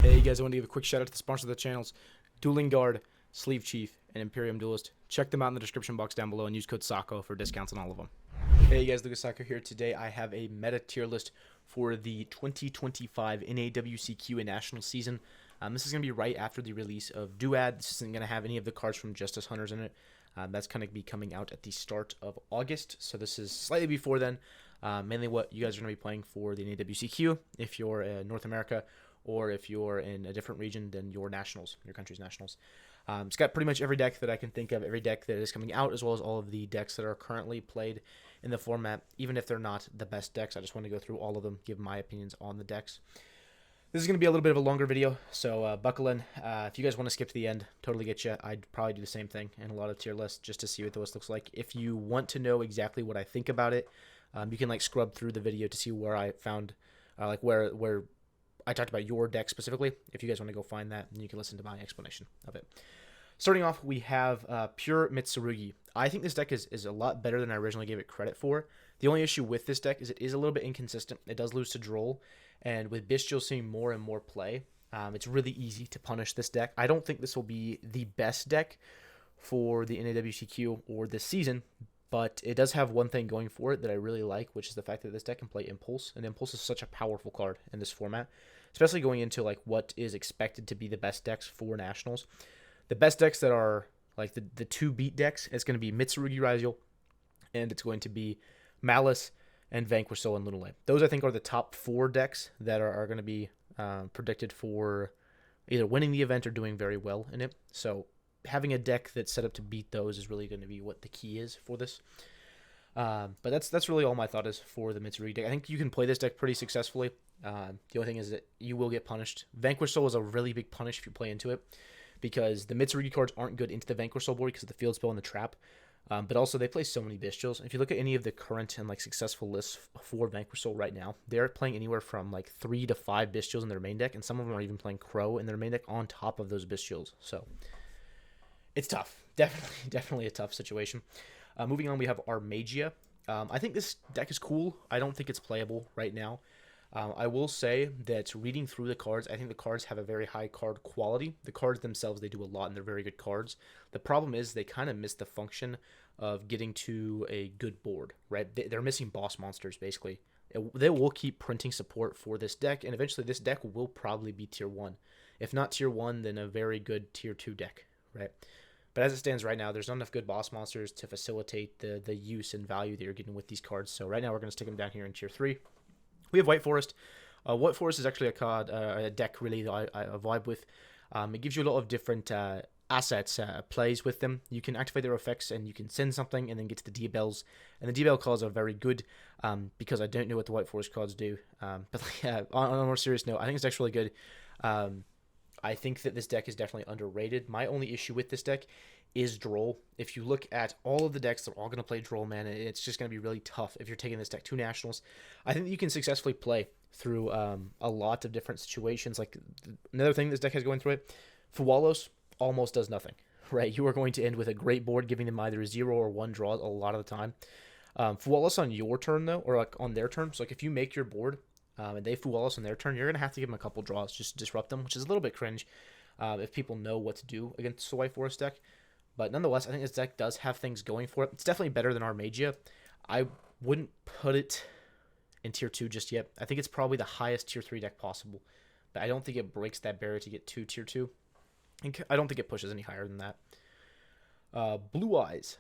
Hey you guys, I want to give a quick shout out to the sponsors of the channels, Dueling Guard, Sleeve Chief, and Imperium Duelist. Check them out in the description box down below and use code SAKO for discounts on all of them. Hey guys, Lucas Soccer here. Today I have a meta tier list for the 2025 NAWCQ and National season. This is going to be right after the release of Duad. This isn't going to have any of the cards from Justice Hunters in it. That's going to be coming out at the start of August, so this is slightly before then. Mainly what you guys are going to be playing for the NAWCQ if you're in North America, or if you're in a different region than your nationals, your country's nationals. It's got pretty much every deck that I can think of, every deck that is coming out, as well as all of the decks that are currently played in the format, even if they're not the best decks. I just want to go through all of them, give my opinions on the decks. This is going to be a little bit of a longer video, so buckle in. If you guys want to skip to the end, totally get you. I'd probably do the same thing in a lot of tier lists just to see what the list looks like. If you want to know exactly what I think about it, you can like scrub through the video to see where I found, like where I talked about your deck specifically. If you guys want to go find that, then you can listen to my explanation of it. Starting off, we have Pure Mitsurugi. I think this deck is a lot better than I originally gave it credit for. The only issue with this deck is it is a little bit inconsistent. It does lose to Droll, and with Bestial seeing more and more play, it's really easy to punish this deck. I don't think this will be the best deck for the NAWCQ or this season, but it does have one thing going for it that I really like, which is the fact that this deck can play Impulse, and Impulse is such a powerful card in this format, especially going into like what is expected to be the best decks for Nationals. The best decks that are like the two beat decks is going to be Mitsurugi Ryzeal, and it's going to be Malice and Vanquish Soul and Lunalight. Those I think are the top four decks that are going to be predicted for either winning the event or doing very well in it. So having a deck that's set up to beat those is really going to be what the key is for this. But that's really all my thought is for the Mitsurugi deck. I think you can play this deck pretty successfully. The only thing is that you will get punished. Vanquish Soul is a really big punish if you play into it, because the Mitsurugi cards aren't good into the Vanquish Soul board because of the field spell and the trap. But also they play so many Bestials. If you look at any of the current and like successful lists for Vanquish Soul right now, they're playing anywhere from like 3 to 5 Bestials in their main deck, and some of them are even playing Crow in their main deck on top of those Bestials. So it's tough. Definitely a tough situation. Moving on, we have Armagia. I think this deck is cool. I don't think it's playable right now. I will say that reading through the cards, I think the cards have a very high card quality. The cards themselves, they do a lot, and they're very good cards. The problem is they kind of miss the function of getting to a good board, right? They're missing boss monsters, basically. They will keep printing support for this deck, and eventually this deck will probably be tier 1. If not tier 1, then a very good tier 2 deck, right? But as it stands right now, there's not enough good boss monsters to facilitate the use and value that you're getting with these cards. So right now we're going to stick them down here in tier 3. We have White Forest. White Forest is actually a card, a deck really that I vibe with. It gives you a lot of different assets, plays with them. You can activate their effects and you can send something and then get to the D-Bells. And the D-Bell cards are very good because I don't know what the White Forest cards do. But yeah, on a more serious note, I think it's actually good. I think that this deck is definitely underrated. My only issue with this deck is Droll. If you look at all of the decks, they're all going to play Droll, man. It's just going to be really tough if you're taking this deck to Nationals. I think that you can successfully play through a lot of different situations. Like another thing this deck has going through it, Fuwalos almost does nothing, right? You are going to end with a great board, giving them either 0 or 1 draws a lot of the time. Fuwalos on your turn, though, or like on their turn. So like if you make your board and they Fuwalos on their turn, you're going to have to give them a couple draws just to disrupt them, which is a little bit cringe if people know what to do against the White Forest deck. But nonetheless, I think this deck does have things going for it. It's definitely better than Armagia. I wouldn't put it in tier 2 just yet. I think it's probably the highest tier 3 deck possible. But I don't think it breaks that barrier to get to tier 2. I don't think it pushes any higher than that. Blue Eyes.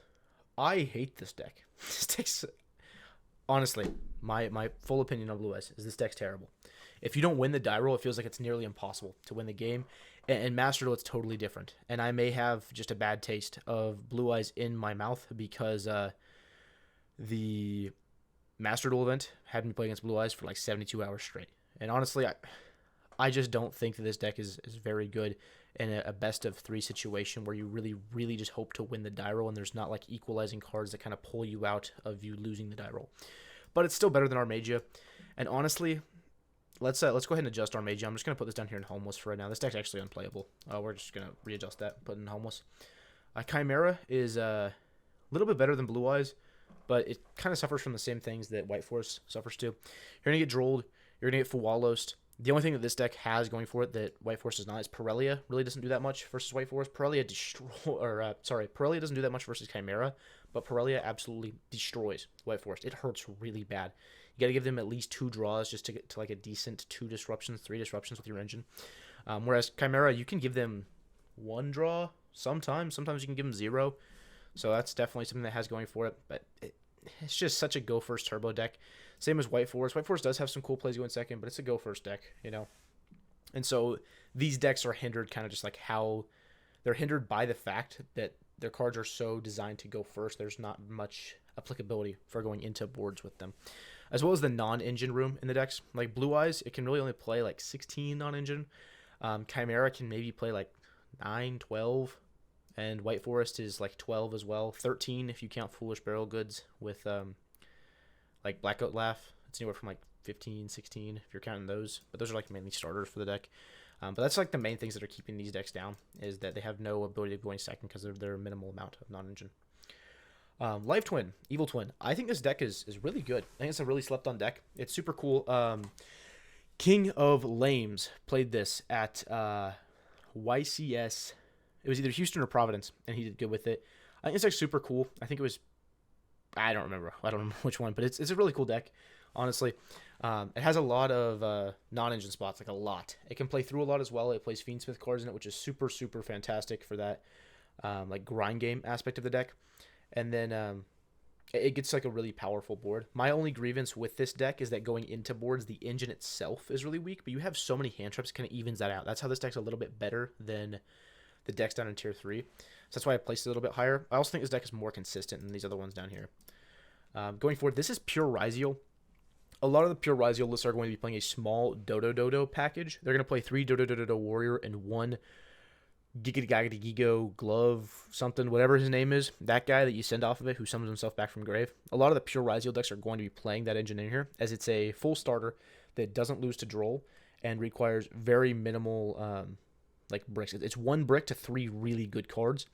I hate this deck. This deck's... Honestly, my full opinion on Blue Eyes is this deck's terrible. If you don't win the die roll, it feels like it's nearly impossible to win the game. And Master Duel, it's totally different. And I may have just a bad taste of Blue Eyes in my mouth because the Master Duel event had me play against Blue Eyes for like 72 hours straight. And honestly, I just don't think that this deck is very good in a best of 3 situation where you really just hope to win the die roll and there's not like equalizing cards that kind of pull you out of you losing the die roll. But it's still better than Armagia. And honestly, let's go ahead and adjust Armagia. I'm just going to put this down here in Homeless for right now. This deck's actually unplayable. We're just going to readjust that, put it in Homeless. Chimera is a little bit better than Blue Eyes, but it kind of suffers from the same things that White Forest suffers to. You're going to get Drolled. You're going to get Fuwalos. The only thing that this deck has going for it that White Forest does not is Purerisal really doesn't do that much versus White Forest. Purerisal doesn't do that much versus Chimera, but Purerisal absolutely destroys White Forest. It hurts really bad. You got to give them at least 2 draws just to get to like a decent 2 disruptions, 3 disruptions with your engine. Whereas Chimera, you can give them 1 draw sometimes. Sometimes you can give them 0. So that's definitely something that has going for it. But it's just such a go first turbo deck. Same as White Forest. White Forest does have some cool plays going second, but it's a go first deck, you know. And so these decks are hindered kind of just like how they're hindered by the fact that their cards are so designed to go first. There's not much applicability for going into boards with them. As well as the non-engine room in the decks. Like Blue Eyes, it can really only play like 16 non-engine. Chimera can maybe play like 9, 12. And White Forest is like 12 as well. 13 if you count Foolish Barrel Goods with like Blackout Laugh. It's anywhere from like 15, 16 if you're counting those. But those are like mainly starters for the deck. But that's like the main things that are keeping these decks down is that they have no ability to go in second because of their minimal amount of non-engine. Life Twin, Evil Twin. I think this deck is really good. I think it's a really slept on deck. It's super cool. King of Lames played this at YCS. It was either Houston or Providence, and he did good with it. I think it's like super cool. I think it was, I don't remember which one, but it's a really cool deck, honestly. It has a lot of non-engine spots, like a lot. It can play through a lot as well. It plays Fiendsmith cards in it, which is super, super fantastic for that like grind game aspect of the deck. And then it gets like a really powerful board. My only grievance with this deck is that going into boards, the engine itself is really weak, but you have so many hand traps, it kind of evens that out. That's how this deck's a little bit better than the decks down in tier 3. So that's why I placed it a little bit higher. I also think this deck is more consistent than these other ones down here. Going forward, this is pure Ryzeal. A lot of the pure Ryzeal lists are going to be playing a small Dodo package. They're going to play 3 Dodo Warrior and 1 Giga Glove something, whatever his name is. That guy that you send off of it who summons himself back from grave. A lot of the pure Ryzeal decks are going to be playing that engine in here as it's a full starter that doesn't lose to Droll and requires very minimal like bricks. It's 1 brick to 3 really good cards.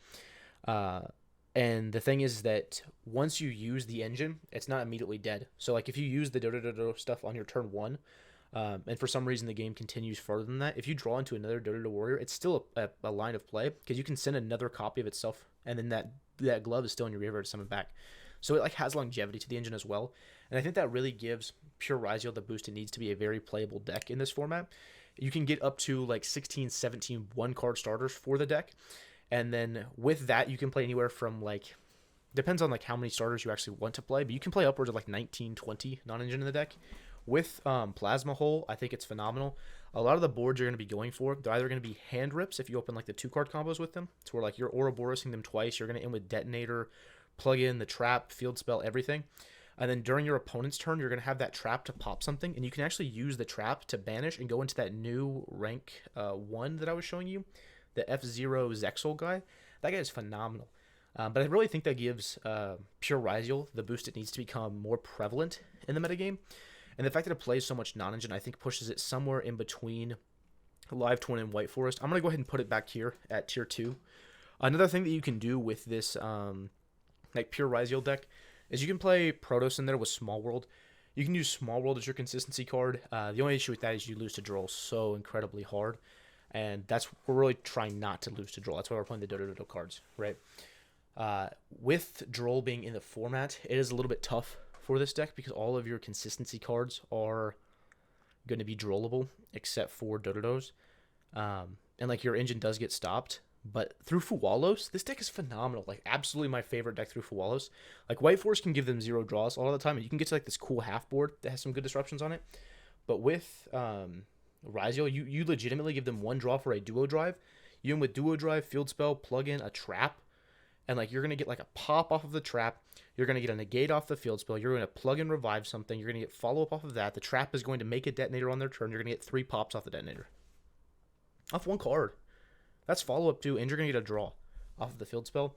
And the thing is that once you use the engine, it's not immediately dead. So like if you use the Dodo stuff on your turn 1, and for some reason the game continues further than that, if you draw into another Dodo Warrior, it's still a line of play because you can send another copy of itself, and then that glove is still in your graveyard to summon back. So it like has longevity to the engine as well. And I think that really gives pure Ryzeal the boost it needs to be a very playable deck in this format. You can get up to like 16, 17 1-card starters for the deck. And then with that, you can play anywhere from like, depends on like how many starters you actually want to play, but you can play upwards of like 19, 20 non-engine in the deck. With Plasma Hole, I think it's phenomenal. A lot of the boards you're going to be going for, they're either going to be hand rips if you open like the 2-card combos with them. It's where like you're Ouroborosing them twice. You're going to end with Detonator, plug in the trap, field spell, everything. And then during your opponent's turn, you're going to have that trap to pop something, and you can actually use the trap to banish and go into that new rank 1 that I was showing you, the F-Zero Zexal guy. That guy is phenomenal. But I really think that gives pure Ryzeal the boost it needs to become more prevalent in the metagame. And the fact that it plays so much non-engine, I think pushes it somewhere in between Live Twin and White Forest. I'm going to go ahead and put it back here at tier 2. Another thing that you can do with this like pure Ryzeal deck is you can play Protoss in there with Small World. You can use Small World as your consistency card. The only issue with that is you lose to Droll so incredibly hard. And we're really trying not to lose to Droll. That's why we're playing the Dodo cards, right? With Droll being in the format, it is a little bit tough for this deck because all of your consistency cards are going to be Drollable except for Dodos. And like your engine does get stopped. But through Fuwalos, this deck is phenomenal. Like, absolutely my favorite deck through Fuwalos. Like, White Force can give them 0 draws all the time, and you can get to, like, this cool half board that has some good disruptions on it. But with Ryzeal, you legitimately give them 1 draw for a duo drive. You with duo drive, field spell, plug in a trap, and, like, you're going to get, like, a pop off of the trap. You're going to get a negate off the field spell. You're going to plug and revive something. You're going to get follow-up off of that. The trap is going to make a detonator on their turn. You're going to get 3 pops off the detonator. Off 1 card. That's follow-up too, and you're going to get a draw off of the field spell.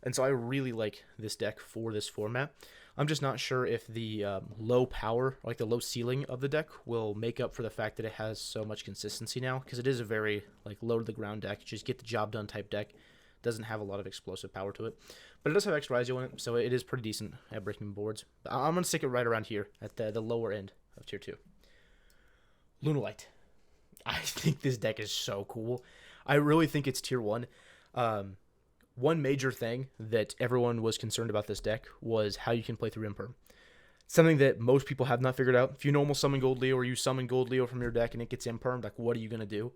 And so I really like this deck for this format. I'm just not sure if the low power, like the low ceiling of the deck, will make up for the fact that it has so much consistency now, because it is a very like low-to-the-ground deck, just get the job done type deck. Doesn't have a lot of explosive power to it. But it does have extra Ryzeal in it, so it is pretty decent at breaking boards. I'm going to stick it right around here at the lower end of Tier 2. Lunalight. I think this deck is so cool. I really think it's tier 1. One major thing that everyone was concerned about this deck was how you can play through Imperm. Something that most people have not figured out. If you normal summon Gold Leo or you summon Gold Leo from your deck and it gets Impermed, like, what are you going to do?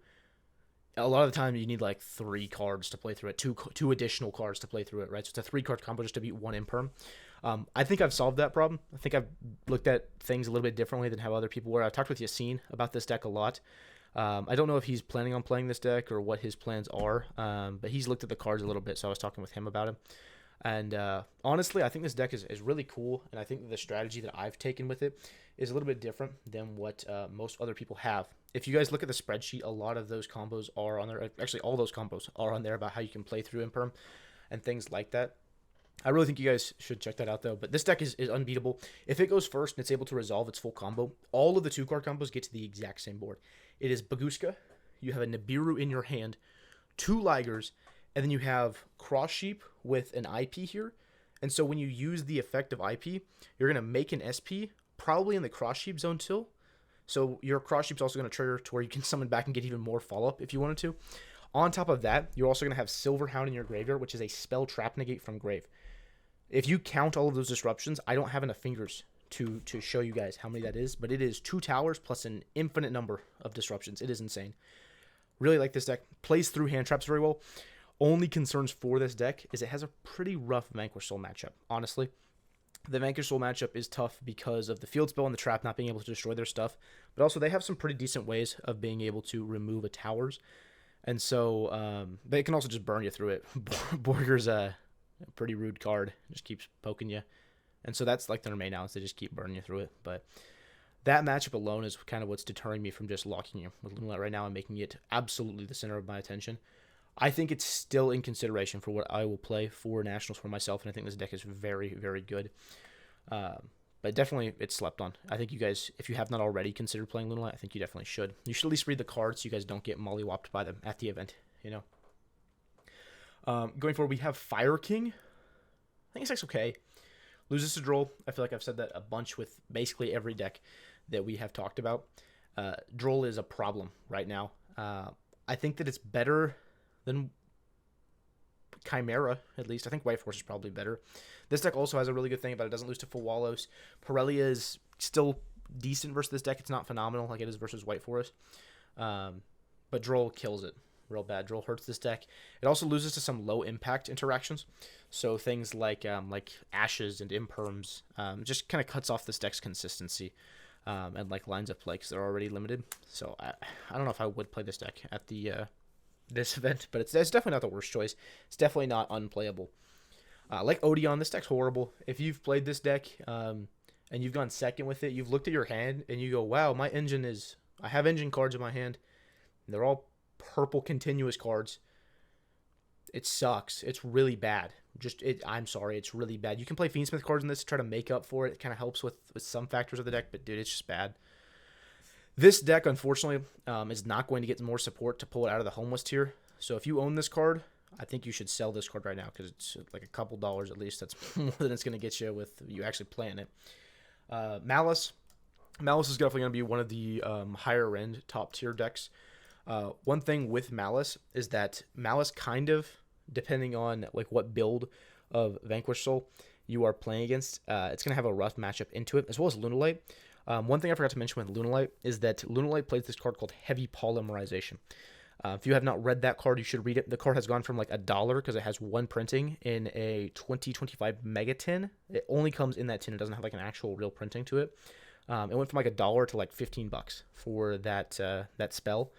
A lot of the time, you need, like, 3 cards to play through it. Two additional cards to play through it, right? So it's a 3-card combo just to beat 1 Imperm. I think I've solved that problem. I think I've looked at things a little bit differently than how other people were. I've talked with Yassine about this deck a lot. I don't know if he's planning on playing this deck or what his plans are, but he's looked at the cards a little bit, so I was talking with him about him. And honestly, I think this deck is really cool, and I think the strategy that I've taken with it is a little bit different than what most other people have. If you guys look at the spreadsheet, a lot of those combos are on there. Actually, all those combos are on there about how you can play through Imperm and things like that. I really think you guys should check that out, though. But this deck is unbeatable. If it goes first and it's able to resolve its full combo, all of the 2-card combos get to the exact same board. It is Baguska, you have a Nibiru in your hand, 2 Ligers, and then you have Cross Sheep with an IP here. And so when you use the effect of IP, you're going to make an SP, probably in the Cross Sheep zone too. So your Cross Sheep's also going to trigger to where you can summon back and get even more follow-up if you wanted to. On top of that, you're also going to have Silver Hound in your graveyard, which is a spell trap negate from grave. If you count all of those disruptions, I don't have enough fingers to show you guys how many that is, but it is 2 towers plus an infinite number of disruptions. It is insane. Really like this deck. Plays through hand traps very well. Only concerns for this deck is it has a pretty rough Vanquish Soul matchup, honestly. The Vanquish Soul matchup is tough because of the field spell and the trap not being able to destroy their stuff, but also they have some pretty decent ways of being able to remove a towers. And so they can also just burn you through it. Borger's a pretty rude card. Just keeps poking you. And so that's like their main outs. They just keep burning you through it. But that matchup alone is kind of what's deterring me from just locking you with Lunalight right now and making it absolutely the center of my attention. I think it's still in consideration for what I will play for Nationals for myself, and I think this deck is very, very good. But definitely, it's slept on. I think you guys, if you have not already considered playing Lunalight, I think you definitely should. You should at least read the cards so you guys don't get mollywopped by them at the event, you know. Going forward, we have Fire King. I think it's okay. Loses to Droll. I feel like I've said that a bunch with basically every deck that we have talked about. Droll is a problem right now. I think that it's better than Chimera, at least. I think White Force is probably better. This deck also has a really good thing about it. Doesn't lose to Fuwalos. Purelia is still decent versus this deck. It's not phenomenal like it is versus White Forest. But Droll kills it real bad. Droll hurts this deck. It also loses to some low impact interactions. So things like Ashes and Imperms just kind of cuts off this deck's consistency and like lines of play because they're already limited. So I don't know if I would play this deck at the this event, but it's definitely not the worst choice. It's definitely not unplayable. Like Odeon, this deck's horrible. If you've played this deck and you've gone second with it, you've looked at your hand and you go, wow, I have engine cards in my hand. They're all purple continuous cards. It sucks. It's really bad. I'm sorry, it's really bad. You can play Fiendsmith cards in this to try to make up for it. It kind of helps with some factors of the deck, but dude, it's just bad. This deck, unfortunately, is not going to get more support to pull it out of the homeless tier. So if you own this card, I think you should sell this card right now because it's like a couple dollars at least. That's more than it's going to get you with you actually playing it. Malice. Malice is definitely going to be one of the higher end top tier decks. One thing with Malice is that Malice kind of, depending on like what build of Vanquish Soul you are playing against, it's going to have a rough matchup into it, as well as Lunalight. One thing I forgot to mention with Lunalight is that Lunalight plays this card called Heavy Polymerization. If you have not read that card, you should read it. The card has gone from like $1 because it has one printing in a 2025 mega tin. It only comes in that tin. It doesn't have like an actual real printing to it. It went from like $1 to like $15 for that spell.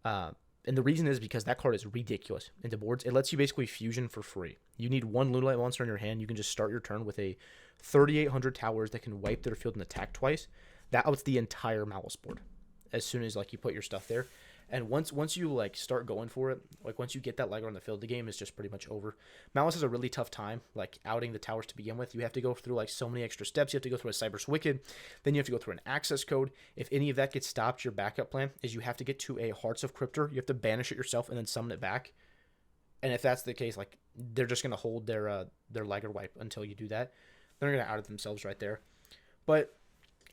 And the reason is because that card is ridiculous into boards. It lets you basically fusion for free. You need one Lunalight monster in your hand. You can just start your turn with a 3,800 towers that can wipe their field and attack twice. That outs the entire Malice board as soon as like you put your stuff there. And once you like start going for it, like once you get that Liger on the field, the game is just pretty much over. Malice has a really tough time like outing the towers to begin with. You have to go through like so many extra steps. You have to go through a Cyber's Wicked, then you have to go through an access code. If any of that gets stopped, your backup plan is you have to get to a Hearts of Cryptor. You have to banish it yourself and then summon it back. And if that's the case, like they're just gonna hold their Liger wipe until you do that. They're gonna out it themselves right there. But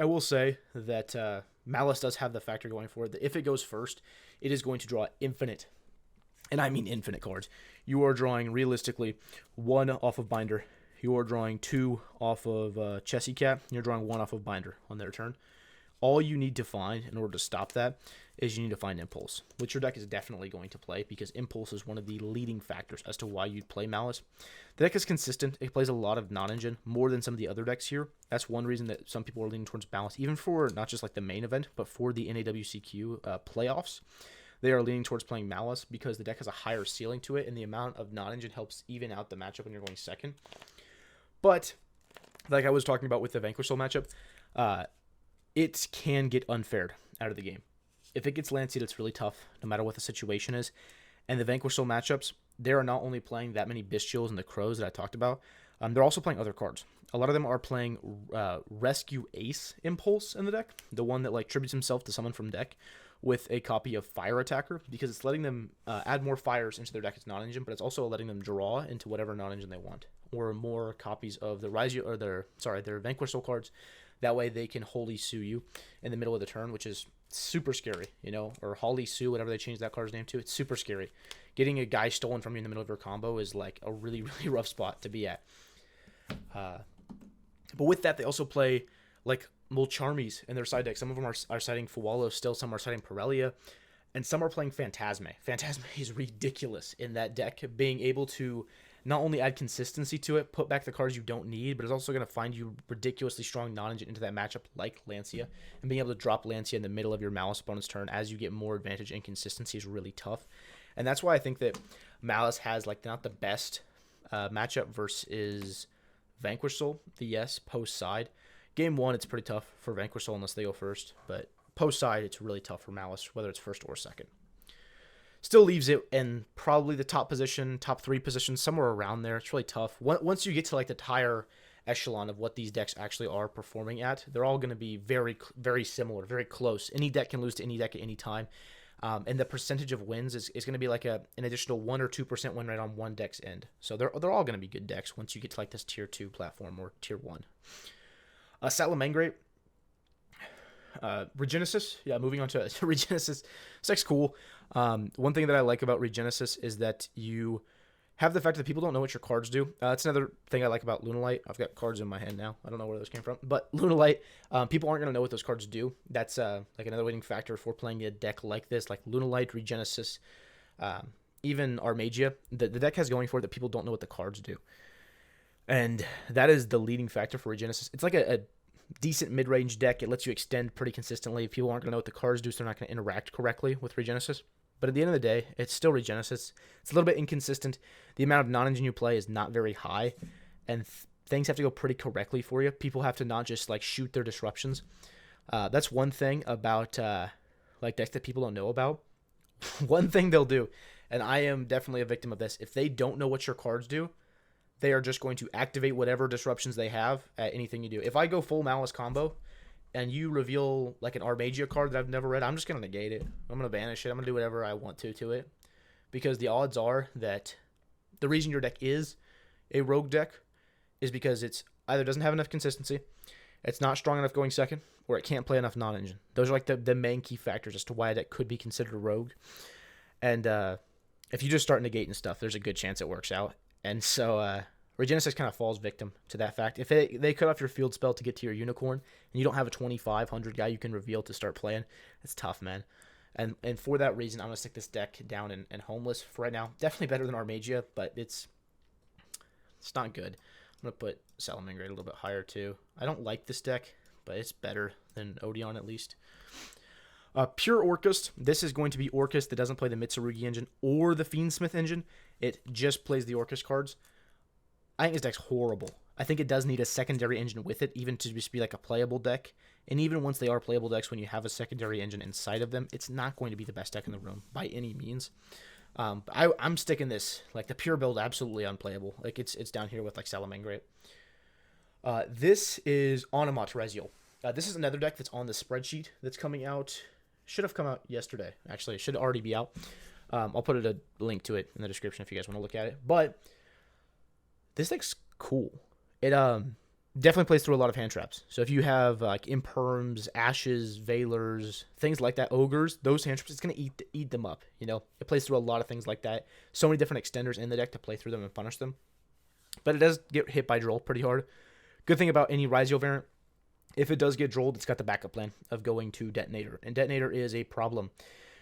I will say that Malice does have the factor going for it that if it goes first, it is going to draw infinite, and I mean infinite cards. You are drawing realistically 1 off of Binder. You are drawing 2 off of Chessy Cat. You're drawing 1 off of Binder on their turn. All you need to find in order to stop that is you need to find Impulse, which your deck is definitely going to play because Impulse is one of the leading factors as to why you'd play Malice. The deck is consistent. It plays a lot of non-engine, more than some of the other decks here. That's one reason that some people are leaning towards Malice, even for not just like the main event, but for the NAWCQ playoffs. They are leaning towards playing Malice because the deck has a higher ceiling to it, and the amount of non-engine helps even out the matchup when you're going second. But, like I was talking about with the Vanquish Soul matchup, it can get unfaired out of the game. If it gets land seed, it's really tough, no matter what the situation is. And the Vanquish Soul matchups, they are not only playing that many Bestials and the Crows that I talked about, they're also playing other cards. A lot of them are playing Rescue Ace Impulse in the deck, the one that like tributes himself to someone from deck, with a copy of Fire Attacker, because it's letting them add more fires into their deck as non-engine, but it's also letting them draw into whatever non-engine they want, or more copies of the Ryzeal or their Vanquish Soul cards. That way they can Holy Sue you in the middle of the turn, which is super scary, or Holly Sue, whatever they changed that card's name to. It's super scary. Getting a guy stolen from you in the middle of your combo is like a really, really rough spot to be at. But with that, they also play like Mulcharmies in their side deck. Some of them are citing Fuwalo still, some are citing Pirellia, and some are playing Phantasme. Phantasme is ridiculous in that deck, being able to not only add consistency to it, put back the cards you don't need, but it's also going to find you ridiculously strong non-engine into that matchup like Lancia, and being able to drop Lancia in the middle of your Malice opponent's turn as you get more advantage and consistency is really tough. And that's why I think that Malice has like not the best matchup versus Vanquish Soul. Post side. Game 1, it's pretty tough for Vanquish Soul unless they go first, but post side, it's really tough for Malice, whether it's first or second. Still leaves it in probably the top 3 positions, somewhere around there. It's really tough. Once you get to like the higher echelon of what these decks actually are performing at, they're all going to be very, very similar, very close. Any deck can lose to any deck at any time. And the percentage of wins is going to be like an additional 1 or 2% win rate on one deck's end. So they're all going to be good decks once you get to like this tier 2 platform or tier 1. Salamangreat. Regenesis. Yeah, moving on to Regenesis. This deck's cool. One thing that I like about Regenesis is that you have the fact that people don't know what your cards do. That's another thing I like about Lunalight. I've got cards in my hand now. I don't know where those came from. But Lunalight, people aren't going to know what those cards do. That's like another weighting factor for playing a deck like this, like Lunalight, Regenesis, even Armagia. The deck has going for it that people don't know what the cards do. And that is the leading factor for Regenesis. It's like a decent mid-range deck. It lets you extend pretty consistently. If people aren't going to know what the cards do, so they're not going to interact correctly with Regenesis. But at the end of the day, it's still Regenesis. It's a little bit inconsistent. The amount of non-engine you play is not very high, and things have to go pretty correctly for you. People have to not just like shoot their disruptions. That's one thing about like decks that people don't know about. One thing they'll do, and I am definitely a victim of this, if they don't know what your cards do, they are just going to activate whatever disruptions they have at anything you do. If I go full Malice combo and you reveal like an Armagia card that I've never read, I'm just going to negate it. I'm going to banish it. I'm going to do whatever I want to it. Because the odds are that the reason your deck is a rogue deck is because it's either doesn't have enough consistency, it's not strong enough going second, or it can't play enough non-engine. Those are like the main key factors as to why a deck could be considered a rogue. And if you just start negating stuff, there's a good chance it works out. And so Regenesis kind of falls victim to that fact. If they cut off your field spell to get to your unicorn, and you don't have a 2,500 guy you can reveal to start playing, it's tough, man. And for that reason, I'm going to stick this deck down in Homeless for right now. Definitely better than Armagia, but it's not good. I'm going to put Salamangreat a little bit higher too. I don't like this deck, but it's better than Odeon at least. Pure Orcust. This is going to be Orcust that doesn't play the Mitsurugi engine or the Fiendsmith engine. It just plays the Orcust cards. I think this deck's horrible. I think it does need a secondary engine with it, even to just be like a playable deck. And even once they are playable decks, when you have a secondary engine inside of them, it's not going to be the best deck in the room by any means. I'm sticking this, like the pure build, absolutely unplayable. Like it's down here with like Salamangreat. This is Onomat Ryzeal. This is another deck that's on the spreadsheet that's coming out. Should have come out yesterday, actually. It should already be out. I'll put a link to it in the description if you guys want to look at it. But this deck's cool. definitely plays through a lot of hand traps. So if you have like Imperms, Ashes, Veilers, things like that, Ogres, those hand traps, it's going to eat them up. You know, it plays through a lot of things like that. So many different extenders in the deck to play through them and punish them. But it does get hit by Droll pretty hard. Good thing about any Ryzeal variant, if it does get Drolled, it's got the backup plan of going to Detonator. And Detonator is a problem.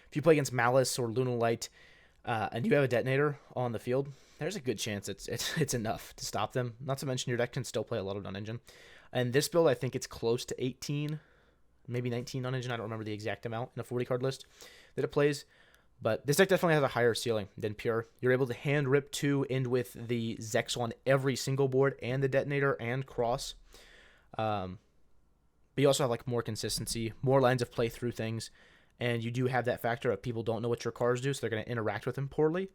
If you play against Malice or Lunalight and you have a Detonator on the field, there's a good chance it's enough to stop them. Not to mention your deck can still play a lot of non-engine. And this build, I think it's close to 18, maybe 19 non-engine. I don't remember the exact amount in a 40 card list that it plays. But this deck definitely has a higher ceiling than Pure. You're able to hand rip 2 end with the Zex on every single board and the Detonator and Cross. But you also have like more consistency, more lines of play through things. And you do have that factor of people don't know what your cards do, so they're going to interact with them poorly.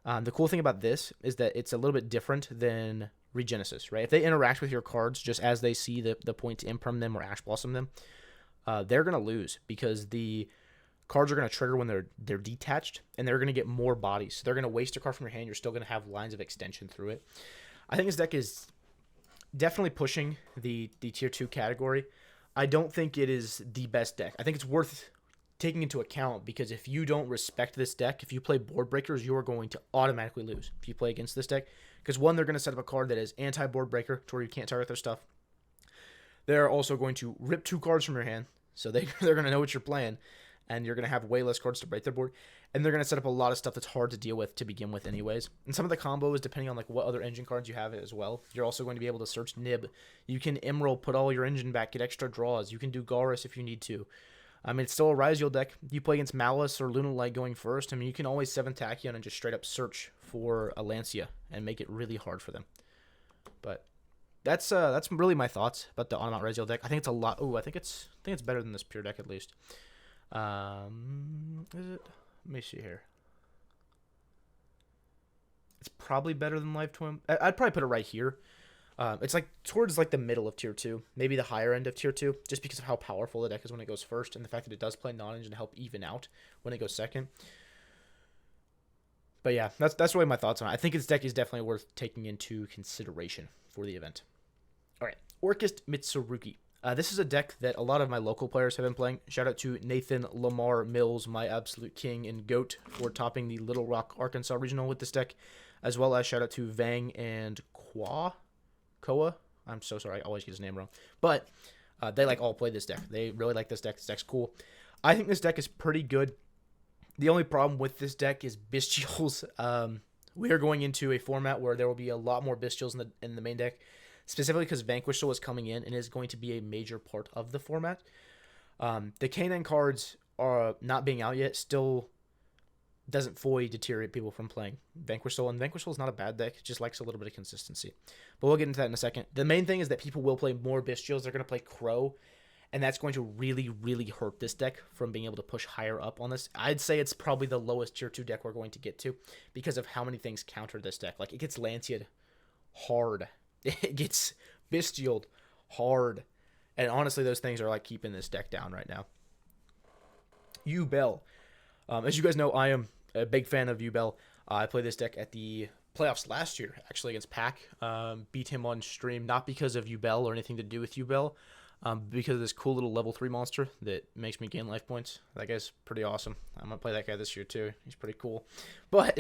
The cool thing about this is that it's a little bit different than Regenesis, right? If they interact with your cards just as they see the point to Imperm them or Ash Blossom them, they're going to lose because the cards are going to trigger when they're detached, and they're going to get more bodies. So they're going to waste a card from your hand. You're still going to have lines of extension through it. I think this deck is definitely pushing the tier 2 category. I don't think it is the best deck. I think it's worth taking into account because if you don't respect this deck, if you play board breakers, you are going to automatically lose if you play against this deck. Because one, they're going to set up a card that is anti-board breaker to where you can't target their stuff. They're also going to rip 2 cards from your hand, so they're going to know what you're playing, and you're going to have way less cards to break their board. And they're going to set up a lot of stuff that's hard to deal with to begin with anyways. And some of the combos, depending on like what other engine cards you have as well, you're also going to be able to search Nib. You can Emerald, put all your engine back, get extra draws. You can do Garrus if you need to. I mean, it's still a Ryzeal deck. You play against Malice or Lunalight going first. I mean, you can always 7 Tachyon and just straight up search for a Lancia and make it really hard for them. But that's really my thoughts about the Onomat Ryzeal deck. I think it's a lot. I think it's better than this Pure deck at least. Is it? Let me see here. It's probably better than Live Twin. I'd probably put it right here. It's like towards like the middle of tier 2, maybe the higher end of tier 2, just because of how powerful the deck is when it goes first, and the fact that it does play non-engine to help even out when it goes second. But yeah, that's really my thoughts on it. I think this deck is definitely worth taking into consideration for the event. All right, Orchest Mitsurugi. This is a deck that a lot of my local players have been playing. Shout out to Nathan Lamar Mills, my absolute king and GOAT, for topping the Little Rock, Arkansas regional with this deck, as well as shout out to Vang and Koa. I'm so sorry, I always get his name wrong. But they like all play this deck. They really like this deck. This deck's cool. I think this deck is pretty good. The only problem with this deck is Bestials. We are going into a format where there will be a lot more Bestials in the main deck, specifically because Vanquish Soul is coming in and is going to be a major part of the format. The K9 cards are not being out yet, still doesn't fully deteriorate people from playing Vanquish Soul, and Vanquish Soul is not a bad deck, it just likes a little bit of consistency. But we'll get into that in a second. The main thing is that people will play more Bestials. They're going to play Crow, and that's going to really, really hurt this deck from being able to push higher up on this. I'd say it's probably the lowest tier 2 deck we're going to get to because of how many things counter this deck. Like, it gets Lancia'd hard. It gets Bestialed hard. And honestly, those things are like keeping this deck down right now. Yubel. As you guys know, I am a big fan of Yubel. I played this deck at the playoffs last year, actually, against Pac. Beat him on stream, not because of Yubel or anything to do with Yubel, because of this cool little level 3 monster that makes me gain life points. That guy's pretty awesome. I'm going to play that guy this year, too. He's pretty cool. But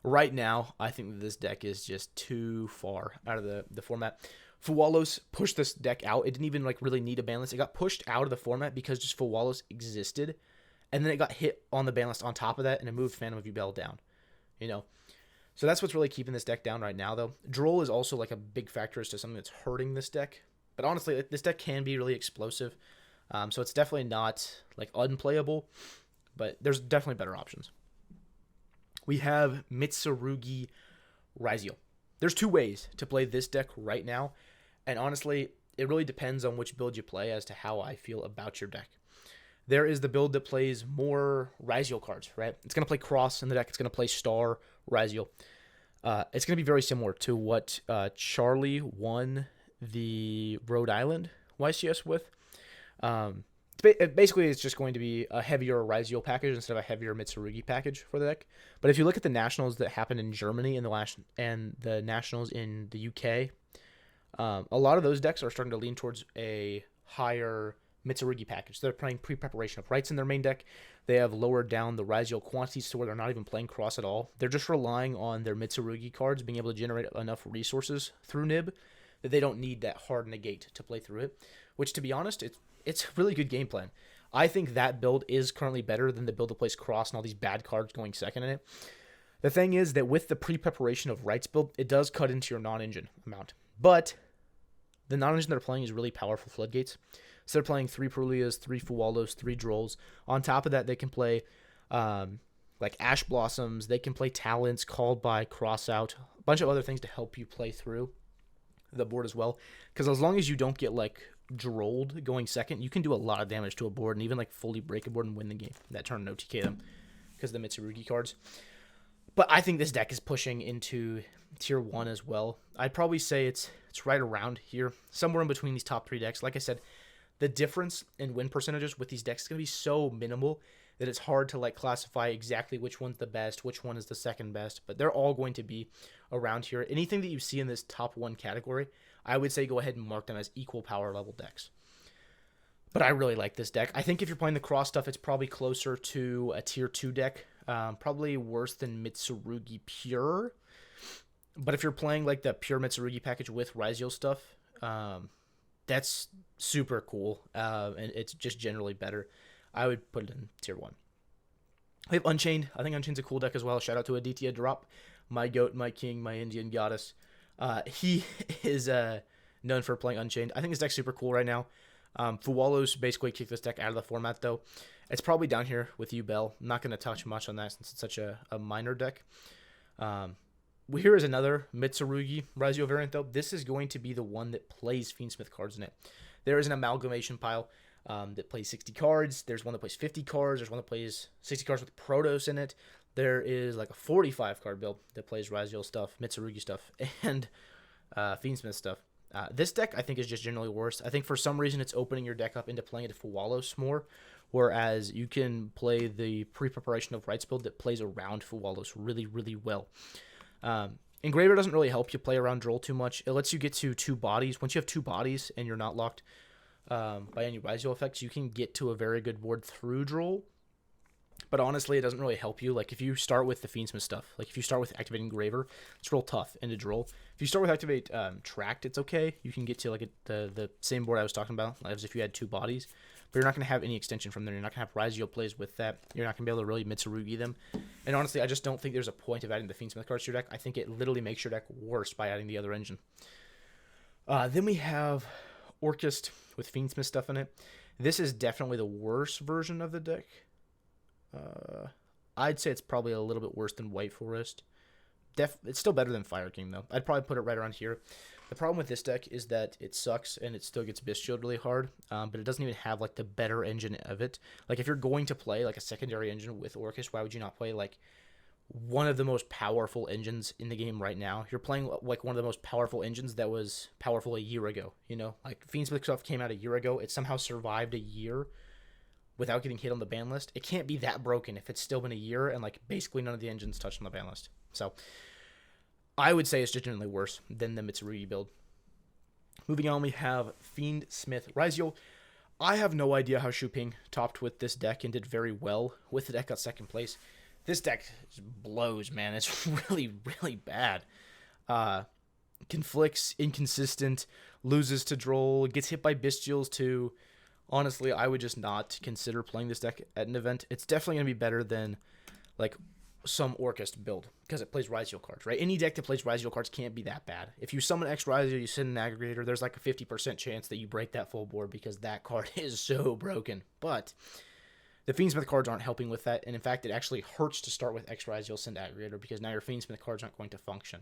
right now, I think that this deck is just too far out of the format. Fuwalos pushed this deck out. It didn't even like really need a ban list. It got pushed out of the format because just Fuwalos existed. And then it got hit on the ban list on top of that, and it moved Phantom of Yubel down. You know? So that's what's really keeping this deck down right now, though. Droll is also like a big factor as to something that's hurting this deck. But honestly, this deck can be really explosive. So it's definitely not like unplayable, but there's definitely better options. We have Mitsurugi Ryzeal. There's 2 ways to play this deck right now, and honestly, it really depends on which build you play as to how I feel about your deck. There is the build that plays more Ryzeal cards, right? It's going to play Cross in the deck. It's going to play Star Ryzeal. It's going to be very similar to what Charlie won the Rhode Island YCS with. Basically, it's just going to be a heavier Ryzeal package instead of a heavier Mitsurugi package for the deck. But if you look at the nationals that happened in Germany and the nationals in the UK, A lot of those decks are starting to lean towards a higher Mitsurugi package. They're playing pre-preparation of rights in their main deck. They have lowered down the Ryzeal quantities to where they're not even playing cross at all. They're just relying on their Mitsurugi cards being able to generate enough resources through Nib that they don't need that hard negate to play through it, which, to be honest, it's a really good game plan. I think that build is currently better than the build that plays cross and all these bad cards going second in it. The thing is that with the pre-preparation of rights build, it does cut into your non-engine amount. But the non-engine they're playing is really powerful floodgates. So they're playing 3 Purerisals, 3 Fuwalos, 3 Drolls. On top of that, they can play like Ash Blossoms. They can play Talents, Called by, Cross Out, a bunch of other things to help you play through the board as well. Because as long as you don't get like drolled going second, you can do a lot of damage to a board and even like fully break a board and win the game that turn and OTK them because of the Mitsurugi cards. But I think this deck is pushing into tier 1 as well. I'd probably say it's right around here, somewhere in between these top 3 decks. Like I said, the difference in win percentages with these decks is going to be so minimal that it's hard to like classify exactly which one's the best, which one is the second best, but they're all going to be around here. Anything that you see in this top 1 category, I would say go ahead and mark them as equal power level decks. But I really like this deck. I think if you're playing the cross stuff, it's probably closer to a tier 2 deck. Probably worse than Mitsurugi Pure. But if you're playing like the pure Mitsurugi package with Ryzeal stuff, that's super cool. And it's just generally better. I would put it in tier 1. We have Unchained. I think Unchained's a cool deck as well. Shout out to Aditya Drop, my goat, my king, my Indian goddess. He is known for playing Unchained. I think this deck's super cool right now. Fuwalos basically kicked this deck out of the format, though. It's probably down here with you, Bell. I'm not going to touch much on that since it's such a minor deck. Here is another Mitsurugi Ryzeal variant, though. This is going to be the one that plays Fiendsmith cards in it. There is an amalgamation pile that plays 60 cards. There's one that plays 50 cards. There's one that plays 60 cards with Protos in it. There is like a 45 card build that plays Ryzeal stuff, Mitsurugi stuff, and Fiendsmith stuff. This deck, I think, is just generally worse. I think for some reason it's opening your deck up into playing it Fuwalos more, whereas you can play the pre-preparation of rights build that plays around Fuwalos really, really well. Engraver doesn't really help you play around Droll too much. It lets you get to 2 bodies. Once you have 2 bodies and you're not locked by any Ryzeal effects, you can get to a very good board through Droll. But honestly, it doesn't really help you. Like, if you start with the Fiendsmith stuff, like if you start with Activate Engraver, it's real tough into Droll. If you start with Activate Tract, it's okay. You can get to like the same board I was talking about, as if you had 2 bodies. But you're not going to have any extension from there. You're not going to have Ryzeal plays with that. You're not going to be able to really Mitsurugi them. And honestly, I just don't think there's a point of adding the Fiendsmith cards to your deck. I think it literally makes your deck worse by adding the other engine. Then we have Orchest with Fiendsmith stuff in it. This is definitely the worst version of the deck. I'd say it's probably a little bit worse than White Forest. It's still better than Fire King, though. I'd probably put it right around here. The problem with this deck is that it sucks and it still gets Bestialed really hard, but it doesn't even have like the better engine of it. Like, if you're going to play like a secondary engine with Orchest, why would you not play like one of the most powerful engines in the game right now? You're playing like one of the most powerful engines that was powerful a year ago. You know, like Fiendsmith stuff came out a year ago. It somehow survived a year without getting hit on the ban list. It can't be that broken if it's still been a year and like basically none of the engines touched on the ban list. So I would say it's just generally worse than the Mitsurugi build. Moving on, we have Fiendsmith Ryzeal. I have no idea how Shuping topped with this deck and did very well with the deck at second place. This deck blows, man. It's really, really bad. Conflicts, inconsistent, loses to Droll, gets hit by Bestials too. Honestly, I would just not consider playing this deck at an event. It's definitely going to be better than like some Orchest build because it plays Ryzeal cards, right? Any deck that plays Ryzeal cards can't be that bad. If you summon X Ryzeal, you send an aggregator, there's like a 50% chance that you break that full board because that card is so broken. But the Fiendsmith cards aren't helping with that, and in fact, it actually hurts to start with X Ryzeal, send aggregator, because now your Fiendsmith cards aren't going to function.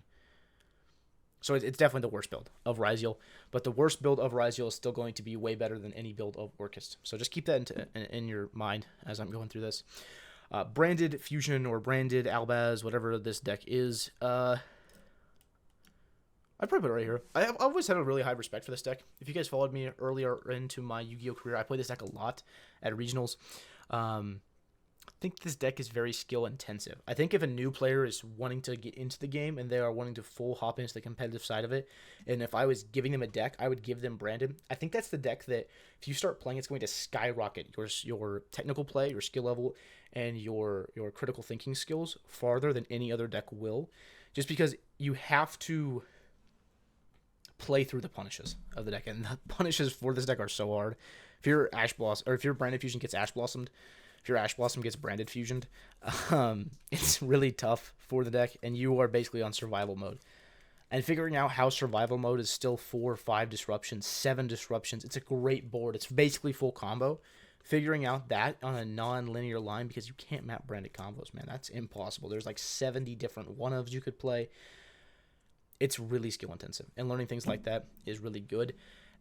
So it's definitely the worst build of Ryzeal, but the worst build of Ryzeal is still going to be way better than any build of Orchest. So just keep that in your mind as I'm going through this. Branded Fusion or Branded Albaz, whatever this deck is, I'd probably put it right here. I've always had a really high respect for this deck. If you guys followed me earlier into my Yu-Gi-Oh career, I played this deck a lot at regionals. I think this deck is very skill intensive. I think if a new player is wanting to get into the game and they are wanting to full hop into the competitive side of it, and if I was giving them a deck, I would give them Branded. I think that's the deck that if you start playing, it's going to skyrocket your technical play, your skill level, and your critical thinking skills farther than any other deck will, just because you have to play through the punishes of the deck, and the punishes for this deck are so hard. If your Ash Blossom, or if your Branded Fusion gets Ash Blossomed, if your Ash Blossom gets Branded Fusioned, it's really tough for the deck, and you are basically on survival mode. And figuring out how survival mode is still 4, 5 disruptions, 7 disruptions, it's a great board. It's basically full combo. Figuring out that on a non-linear line, because you can't map branded combos, man, that's impossible. There's like 70 different one-ofs you could play. It's really skill intensive, and learning things like that is really good.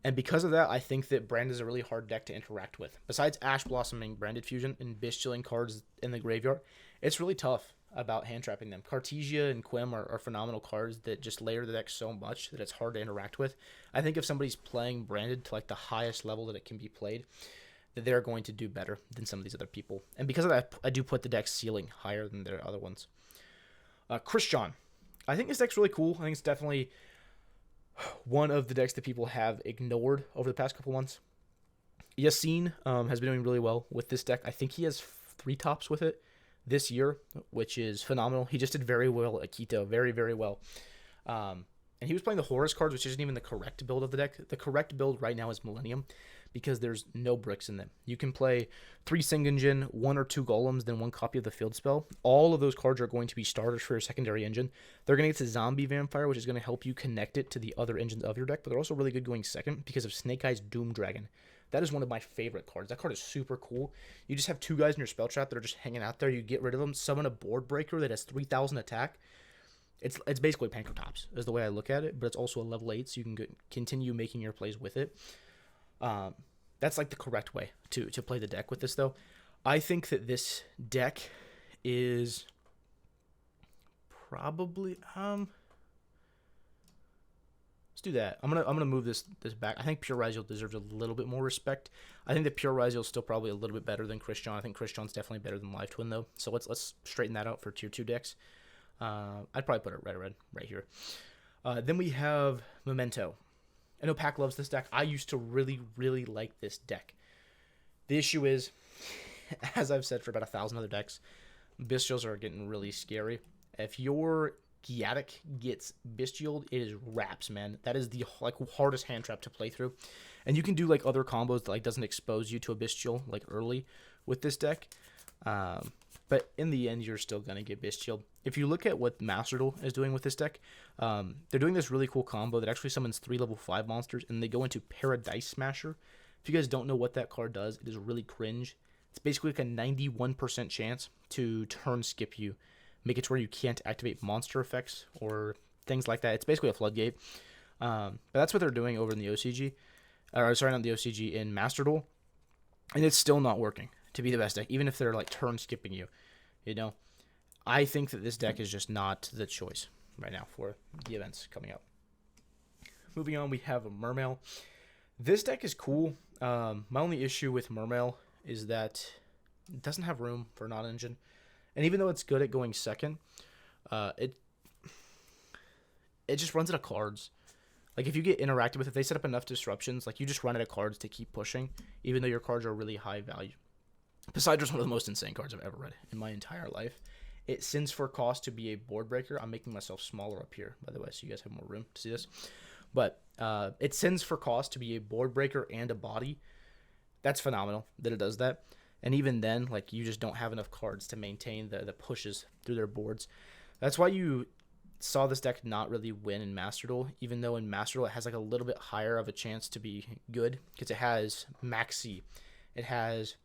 And because of that, I think that Brand is a really hard deck to interact with. Besides Ash Blossoming, Branded Fusion, and Bestialing cards in the graveyard, it's really tough about hand trapping them. Cartesia and Quim are phenomenal cards that just layer the deck so much that it's hard to interact with. I think if somebody's playing Branded to like the highest level that it can be played, that they're going to do better than some of these other people. And because of that, I do put the deck ceiling higher than their other ones. Christian. I think this deck's really cool. I think it's definitely one of the decks that people have ignored over the past couple months. Yassine has been doing really well with this deck. I think he has 3 tops with it this year, which is phenomenal. He just did very well at Quito, very, very well. And he was playing the Horus cards, which isn't even the correct build of the deck. The correct build right now is Millennium, because there's no bricks in them. You can play 3 Singenjin, 1 or 2 Golems, then 1 copy of the Field Spell. All of those cards are going to be starters for your secondary engine. They're going to get to Zombie Vampire, which is going to help you connect it to the other engines of your deck, but they're also really good going second because of Snake Eyes Doom Dragon. That is one of my favorite cards. That card is super cool. You just have 2 guys in your spell trap that are just hanging out there. You get rid of them, summon a Board Breaker that has 3,000 attack. It's basically Pankratops is the way I look at it, but it's also a level 8, so you can continue making your plays with it. That's like the correct way to play the deck with this, though. I think that this deck is probably let's do that. I'm gonna move this back. I think Pure Ryzeal deserves a little bit more respect. I think that Pure Ryzeal is still probably a little bit better than Christian. I think Christian's definitely better than Live Twin, though. So let's straighten that out for tier 2 decks. I'd probably put it right here. Then we have Memento. I know Pac loves this deck. I used to really, really like this deck. The issue is, as I've said for about 1,000 other decks, Bestials are getting really scary. If your Giatic gets Bestialed, it is wraps, man. That is the hardest hand trap to play through. And you can do like other combos that doesn't expose you to a Bestial early with this deck. But in the end, you're still going to get Bestialed. If you look at what Master Duel is doing with this deck, they're doing this really cool combo that actually summons 3 level 5 monsters, and they go into Paradise Smasher. If you guys don't know what that card does, it is really cringe. It's basically like a 91% chance to turn skip you, make it to where you can't activate monster effects or things like that. It's basically a floodgate. But that's what they're doing over in the OCG. Sorry, not the OCG, in Master Duel. And it's still not working to be the best deck, even if they're turn skipping you. I think that this deck is just not the choice right now for the events coming up. Moving on, we have a Mermail. This deck is cool. My only issue with Mermail is that it doesn't have room for non-engine. And even though it's good at going second, it just runs out of cards. If you get interacted with it, they set up enough disruptions. You just run out of cards to keep pushing, even though your cards are really high value. Poseidon's one of the most insane cards I've ever read in my entire life. It sins for cost to be a board breaker. I'm making myself smaller up here, by the way, so you guys have more room to see this. But it sins for cost to be a board breaker and a body. That's phenomenal that it does that. And even then, you just don't have enough cards to maintain the pushes through their boards. That's why you saw this deck not really win in Master Duel, even though in Master Duel it has a little bit higher of a chance to be good, because it has Maxi, it has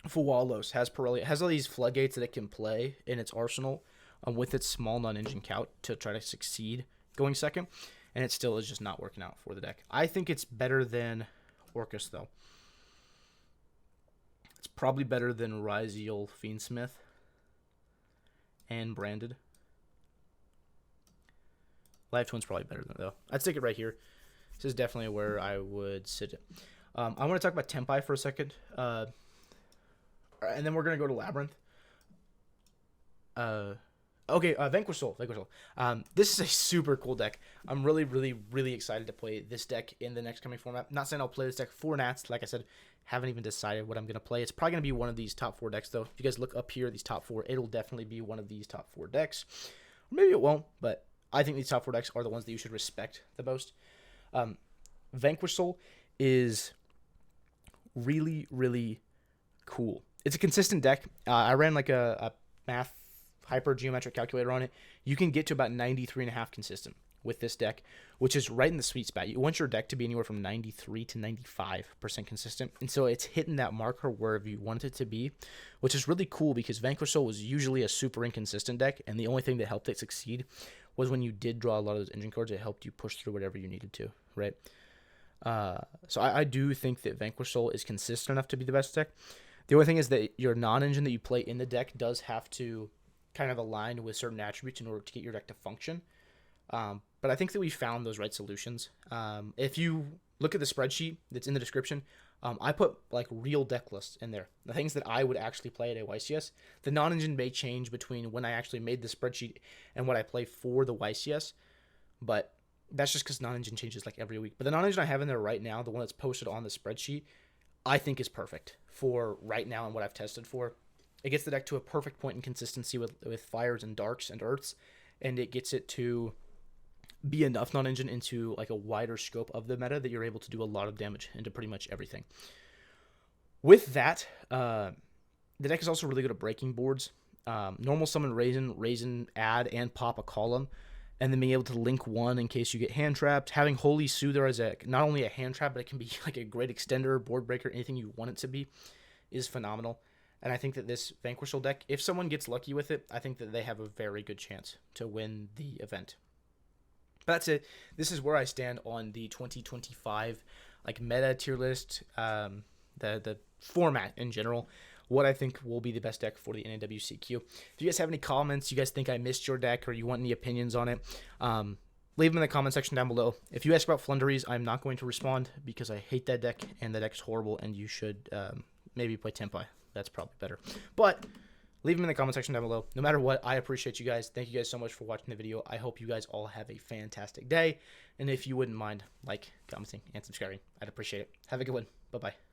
Fuwalos, has Pirelli, it has all these floodgates that it can play in its arsenal with its small non-engine count to try to succeed going second, and it still is just not working out for the deck. I think it's better than Orcus, though. It's probably better than Ryzeal, Fiendsmith, and Branded. Live Twin's probably better than it, though. I'd stick it right here. This is definitely where I would sit it. I want to talk about Tempai for a second. and then we're gonna go to Labyrinth. Okay, Vanquish Soul. This is a super cool deck. I'm really excited to play this deck in the next coming format. Not saying I'll play this deck for Nats. Like I said, haven't even decided what I'm going to play. It's probably going to be one of these top 4 decks, though. If you guys look up here, these top 4, it'll definitely be one of these top 4 decks. Or maybe it won't, but I think these top 4 decks are the ones that you should respect the most. Vanquish Soul is really cool. It's a consistent deck. I ran like a math hyper geometric calculator on it. You can get to about 93.5 consistent with this deck, which is right in the sweet spot. You want your deck to be anywhere from 93 to 95% consistent, and so it's hitting that marker wherever you want it to be, which is really cool because Vanquish Soul was usually a super inconsistent deck, and the only thing that helped it succeed was when you did draw a lot of those engine cards. It helped you push through whatever you needed to, right? So I do think that Vanquish Soul is consistent enough to be the best deck. The only thing is that your non-engine that you play in the deck does have to kind of align with certain attributes in order to get your deck to function. But I think that we found those right solutions. If you look at the spreadsheet that's in the description, I put like real deck lists in there. The things that I would actually play at a YCS. The non-engine may change between when I actually made the spreadsheet and what I play for the YCS, but that's just because non-engine changes like every week. But the non-engine I have in there right now, the one that's posted on the spreadsheet, I think is perfect for right now and what I've tested for. It gets the deck to a perfect point in consistency with fires and darks and earths, and it gets it to be enough non-engine into like a wider scope of the meta that you're able to do a lot of damage into pretty much everything. With that, the deck is also really good at breaking boards. Normal summon Raisin, add, and pop a column, and then being able to link one in case you get hand trapped. Having Holy Soother as not only a hand trap, but it can be like a great extender, board breaker, anything you want it to be, is phenomenal. And I think that this Vanquish Soul deck, if someone gets lucky with it, I think that they have a very good chance to win the event. But that's it. This is where I stand on the 2025 like meta tier list, the format in general. What I think will be the best deck for the NAWCQ. If you guys have any comments, you guys think I missed your deck, or you want any opinions on it, leave them in the comment section down below. If you ask about Flunderies, I'm not going to respond because I hate that deck, and the deck's horrible, and you should maybe play Tempai. That's probably better. But leave them in the comment section down below. No matter what, I appreciate you guys. Thank you guys so much for watching the video. I hope you guys all have a fantastic day. And if you wouldn't mind, like, commenting, and subscribing, I'd appreciate it. Have a good one. Bye-bye.